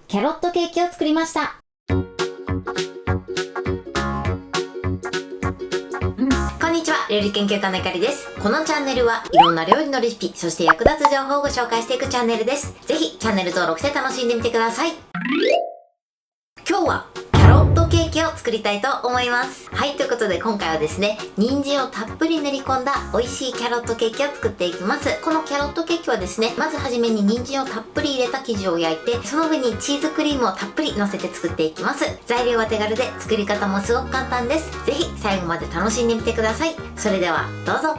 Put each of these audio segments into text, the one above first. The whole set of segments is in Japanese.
キャロットケーキを作りました。こんにちは、料理研究家のゆかりです。このチャンネルはいろんな料理のレシピ、そして役立つ情報をご紹介していくチャンネルです。ぜひチャンネル登録して楽しんでみてください。今日はキャロットケーキを作りたいと思います。はい、ということで今回はですね、人参をたっぷり練り込んだ美味しいキャロットケーキを作っていきます。このキャロットケーキはですね、まずはじめに人参をたっぷり入れた生地を焼いて、その上にチーズクリームをたっぷり乗せて作っていきます。材料は手軽で作り方もすごく簡単です。ぜひ最後まで楽しんでみてください。それではどうぞ。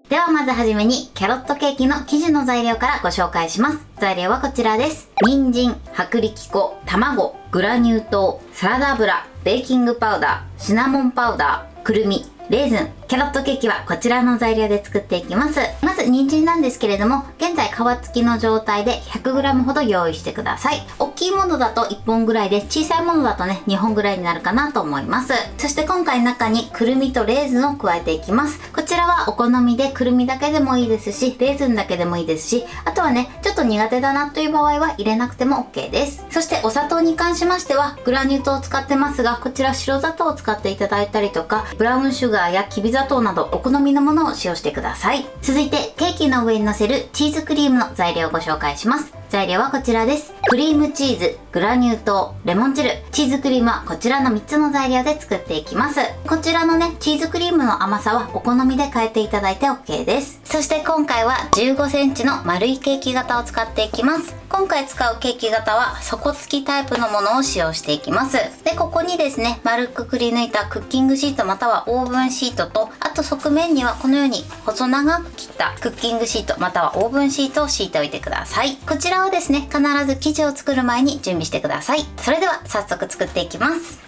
ではまずはじめにキャロットケーキの生地の材料からご紹介します。材料はこちらです。人参、薄力粉、卵、グラニュー糖、サラダ油、ベーキングパウダー、シナモンパウダー、くるみ、レーズン。キャロットケーキはこちらの材料で作っていきます。まず人参なんですけれども、現在皮付きの状態で 100g ほど用意してください。大きいものだと1本ぐらいで、小さいものだとね2本ぐらいになるかなと思います。そして今回中にくるみとレーズンを加えていきます。こちらはお好みでくるみだけでもいいですし、レーズンだけでもいいですし、あとはねちょっと苦手だなという場合は入れなくても OK です。そしてお砂糖に関しましてはグラニュー糖を使ってますが、こちら白砂糖を使っていただいたりとか、ブラウンシュガーやきび砂糖などお好みのものを使用してください。続いてケーキの上に乗せるチーズクリームの材料をご紹介します。材料はこちらです。クリームチーズ、グラニュー糖、レモン汁、チーズクリームはこちらの3つの材料で作っていきます。こちらのねチーズクリームの甘さはお好みで変えていただいて OK です。そして今回は15センチの丸いケーキ型を使っていきます。今回使うケーキ型は底付きタイプのものを使用していきます。でここにですね、丸くくり抜いたクッキングシートまたはオーブンシートと、あと側面にはこのように細長く切ったクッキングシートまたはオーブンシートを敷いておいてください。こちらをですね、必ず生地を作る前に準備してください。それでは早速作っていきます。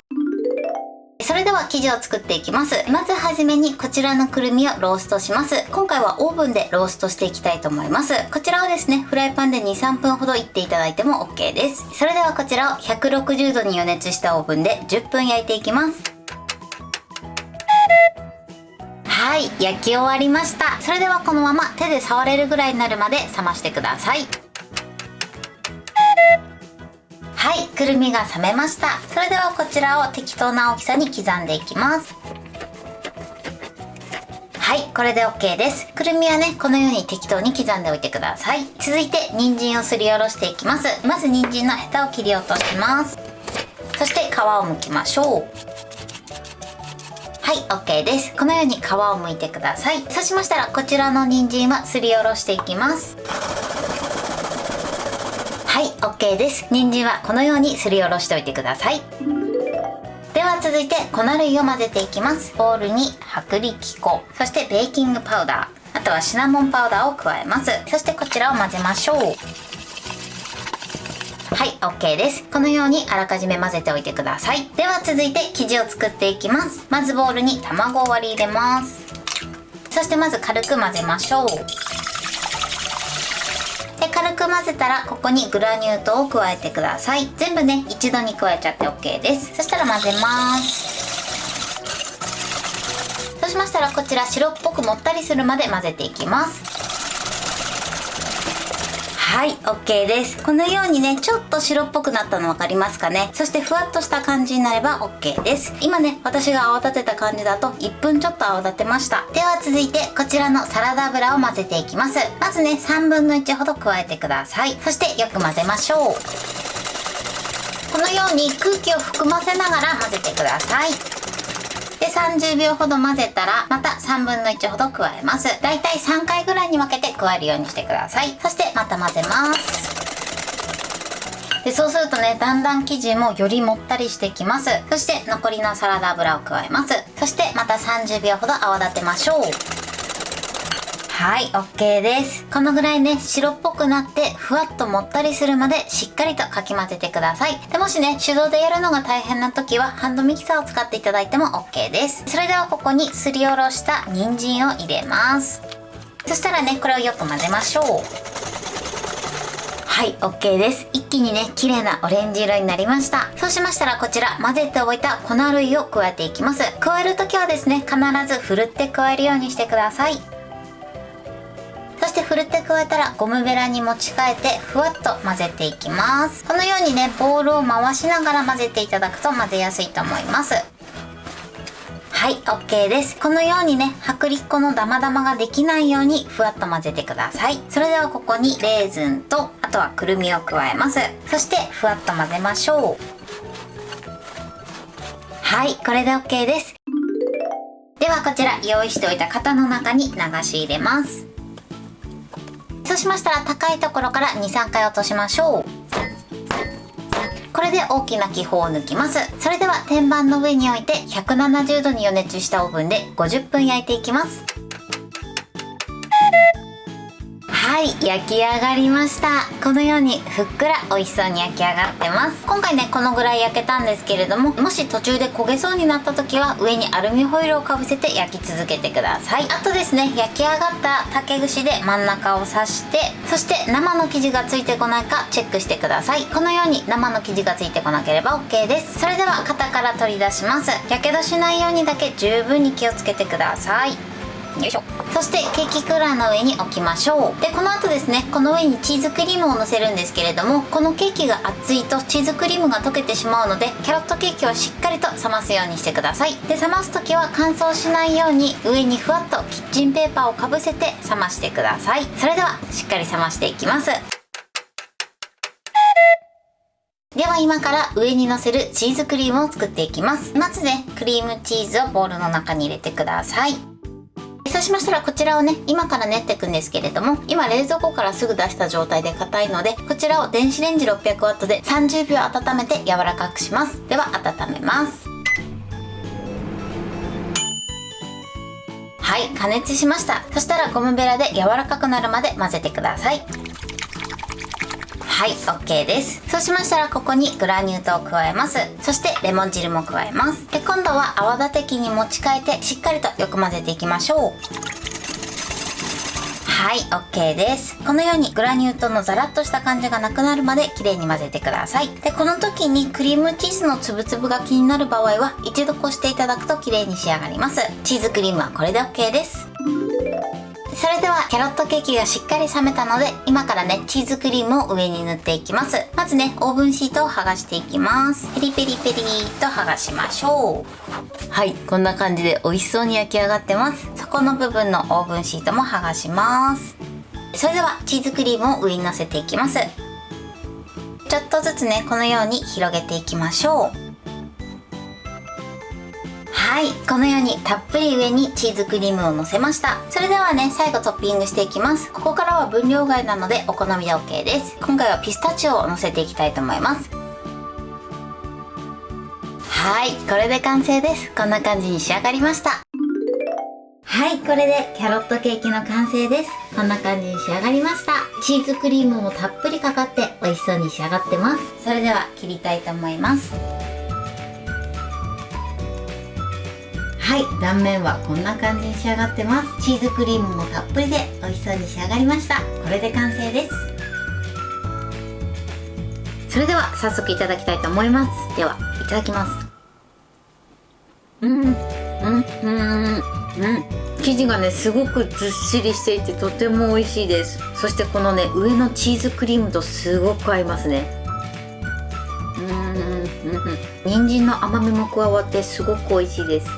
それでは生地を作っていきます。まずはじめにこちらのくるみをローストします。今回はオーブンでローストしていきたいと思います。こちらをですね、フライパンで 2,3 分ほどいっていただいても OK です。それではこちらを160度に予熱したオーブンで10分焼いていきます。はい、焼き終わりました。それではこのまま手で触れるぐらいになるまで冷ましてください。はい、くるみが冷めました。それではこちらを適当な大きさに刻んでいきます。はい、これで OK です。くるみはねこのように適当に刻んでおいてください。続いて人参をすりおろしていきます。まず人参のヘタを切り落とします。そして皮を剥きましょう。はい、OK です。このように皮を剥いてください。そうしましたらこちらの人参はすりおろしていきます。はい、OK です。人参はこのようにすりおろしておいてください。では続いて粉類を混ぜていきます。ボウルに薄力粉、そしてベーキングパウダー、あとはシナモンパウダーを加えます。そしてこちらを混ぜましょう。はい、OK です。このようにあらかじめ混ぜておいてください。では続いて生地を作っていきます。まずボウルに卵を割り入れます。そしてまず軽く混ぜましょう。で軽く混ぜたらここにグラニュー糖を加えてください。全部ね一度に加えちゃって OK です。そしたら混ぜます。そうしましたらこちら白っぽくもったりするまで混ぜていきます。はい、OK です。このようにねちょっと白っぽくなったの分かりますかね。そしてふわっとした感じになれば OK です。今ね私が泡立てた感じだと1分ちょっと泡立てました。では続いてこちらのサラダ油を混ぜていきます。まずね1/3分の1ほど加えてください。そしてよく混ぜましょう。このように空気を含ませながら混ぜてください。で30秒ほど混ぜたらまた1/3分の1ほど加えます。だいたい3回ぐらいに分けて加えるようにしてください。そしてまた混ぜます。でそうするとねだんだん生地もよりもったりしてきます。そして残りのサラダ油を加えます。そしてまた30秒ほど泡立てましょう。はい、OK です。このぐらいね白っぽくなってふわっともったりするまでしっかりとかき混ぜてください。でもしね手動でやるのが大変な時はハンドミキサーを使っていただいても OK です。それではここにすりおろした人参を入れます。そしたらねこれをよく混ぜましょう。はい、OK です。一気にね綺麗なオレンジ色になりました。そうしましたらこちら混ぜておいた粉類を加えていきます。加える時はですね必ずふるって加えるようにしてください。そしてふるって加えたらゴムベラに持ち替えてふわっと混ぜていきます。このようにねボウルを回しながら混ぜていただくと混ぜやすいと思います。はい、 OK です。このようにね薄力粉のダマダマができないようにふわっと混ぜてください。それではここにレーズンとあとはくるみを加えます。そしてふわっと混ぜましょう。はい、これで OK です。ではこちら用意しておいた型の中に流し入れます。そうしましたら高いところから 2,3 回落としましょう。これで大きな気泡を抜きます。それでは天板の上に置いて170度に予熱したオーブンで50分焼いていきます。はい、焼き上がりました。このようにふっくら美味しそうに焼き上がってます。今回ねこのぐらい焼けたんですけれども、もし途中で焦げそうになった時は上にアルミホイルをかぶせて焼き続けてください。あとですね、焼き上がった竹串で真ん中を刺して、そして生の生地がついてこないかチェックしてください。このように生の生地がついてこなければ OK です。それでは型から取り出します。やけどしないようにだけ十分に気をつけてください。よいしょ。そしてケーキクーラーの上に置きましょう。でこの後ですね、この上にチーズクリームをのせるんですけれども、このケーキが熱いとチーズクリームが溶けてしまうので、キャロットケーキはしっかりと冷ますようにしてください。で冷ます時は乾燥しないように上にふわっとキッチンペーパーをかぶせて冷ましてください。それではしっかり冷ましていきます。では今から上にのせるチーズクリームを作っていきます。まずねクリームチーズをボウルの中に入れてください。そうしましたらこちらをね今から練っていくんですけれども、今冷蔵庫からすぐ出した状態で硬いので、こちらを電子レンジ 600W で30秒温めて柔らかくします。では温めます。はい、加熱しました。そしたらゴムベラで柔らかくなるまで混ぜてください。はい、 OK です。そうしましたらここにグラニュー糖を加えます。そしてレモン汁も加えます。で今度は泡立て器に持ち替えてしっかりとよく混ぜていきましょう。はい、 OK です。このようにグラニュー糖のザラッとした感じがなくなるまできれいに混ぜてください。でこの時にクリームチーズのつぶつぶが気になる場合は一度こしていただくときれいに仕上がります。チーズクリームはこれで OK です。それではキャロットケーキがしっかり冷めたので、今からねチーズクリームを上に塗っていきます。まずねオーブンシートを剥がしていきます。ペリペリペリと剥がしましょう。はい、こんな感じで美味しそうに焼き上がってます。そこの部分のオーブンシートも剥がします。それではチーズクリームを上にのせていきます。ちょっとずつねこのように広げていきましょう。はい、このようにたっぷり上にチーズクリームをのせました。それではね最後トッピングしていきます。ここからは分量外なのでお好みで OK です。今回はピスタチオをのせていきたいと思います。はい、これで完成です。こんな感じに仕上がりました。はい、これでキャロットケーキの完成です。こんな感じに仕上がりました。チーズクリームもたっぷりかかって美味しそうに仕上がってます。それでは切りたいと思います。はい、断面はこんな感じに仕上がってます。チーズクリームもたっぷりで美味しそうに仕上がりました。これで完成です。それでは早速いただきたいと思います。ではいただきます。生地がねすごくずっしりしていてとても美味しいです。そしてこのね上のチーズクリームとすごく合いますね。人参の甘みも加わってすごく美味しいです。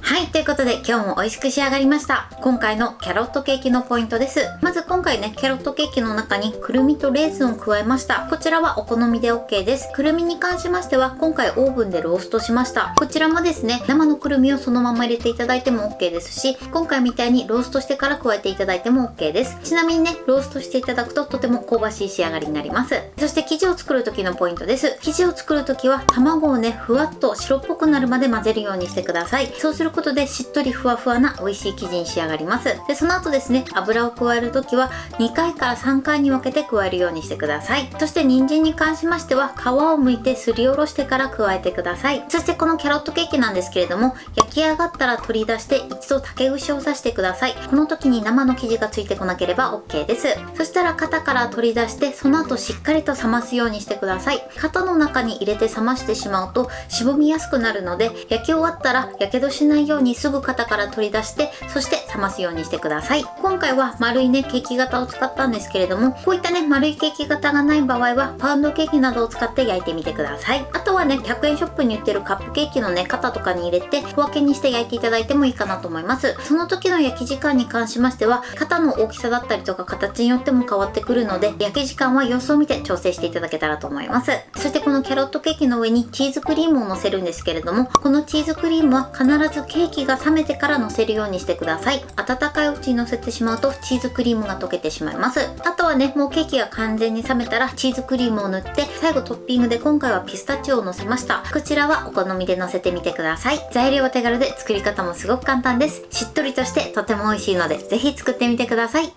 はい、ということで今日も美味しく仕上がりました。今回のキャロットケーキのポイントです。まず今回ねキャロットケーキの中にくるみとレーズンを加えました。こちらはお好みで OK です。くるみに関しましては今回オーブンでローストしました。こちらもですね生のくるみをそのまま入れていただいても OK ですし、今回みたいにローストしてから加えていただいても OK です。ちなみにねローストしていただくととても香ばしい仕上がりになります。そして生地を作る時のポイントです。生地を作る時は卵をねふわっと白っぽくなるまで混ぜるようにしてください。そうすることでしっとりふわふわな美味しい生地に仕上がります。でその後ですね油を加える時は2回から3回に分けて加えるようにしてください。そして人参に関しましては皮を剥いてすりおろしてから加えてください。そしてこのキャロットケーキなんですけれども、焼き上がったら取り出して一度竹串を刺してください。この時に生の生地がついてこなければ OK です。そしたら型から取り出してその後しっかりと冷ますようにしてください。型の中に入れて冷ましてしまうとしぼみやすくなるので、焼き終わったらやけどしないようにすぐ型から取り出して、そして冷ますようにしてください。今回は丸いねケーキ型を使ったんですけれども、こういったね丸いケーキ型がない場合はパウンドケーキなどを使って焼いてみてください。あとはね100円ショップに売ってるカップケーキのね型とかに入れて小分けにして焼いていただいてもいいかなと思います。その時の焼き時間に関しましては、型の大きさだったりとか形によっても変わってくるので、焼き時間は様子を見て調整していただけたらと思います。そしてこのキャロットケーキの上にチーズクリームをのせるんですけれども、このチーズクリームは必ずケーキが冷めてからのせるようにしてください。温かいうちにのせてしまうとチーズクリームが溶けてしまいます。あとはねもうケーキが完全に冷めたらチーズクリームを塗って、最後トッピングで今回はピスタチオをのせました。こちらはお好みでのせてみてください。材料は手軽で作り方もすごく簡単です。しっとりとしてとても美味しいのでぜひ作ってみてください。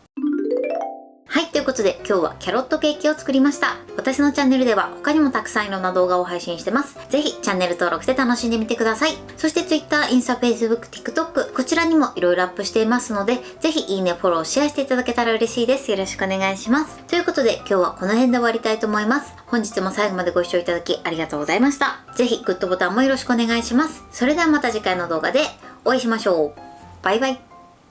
はい、ということで今日はキャロットケーキを作りました。私のチャンネルでは他にもたくさんいろんな動画を配信してます。ぜひチャンネル登録して楽しんでみてください。そして Twitter、インスタ、Facebook、TikTok こちらにもいろいろアップしていますので、ぜひいいね、フォロー、シェアしていただけたら嬉しいです。よろしくお願いします。ということで今日はこの辺で終わりたいと思います。本日も最後までご視聴いただきありがとうございました。ぜひグッドボタンもよろしくお願いします。それではまた次回の動画でお会いしましょう。バイバイ。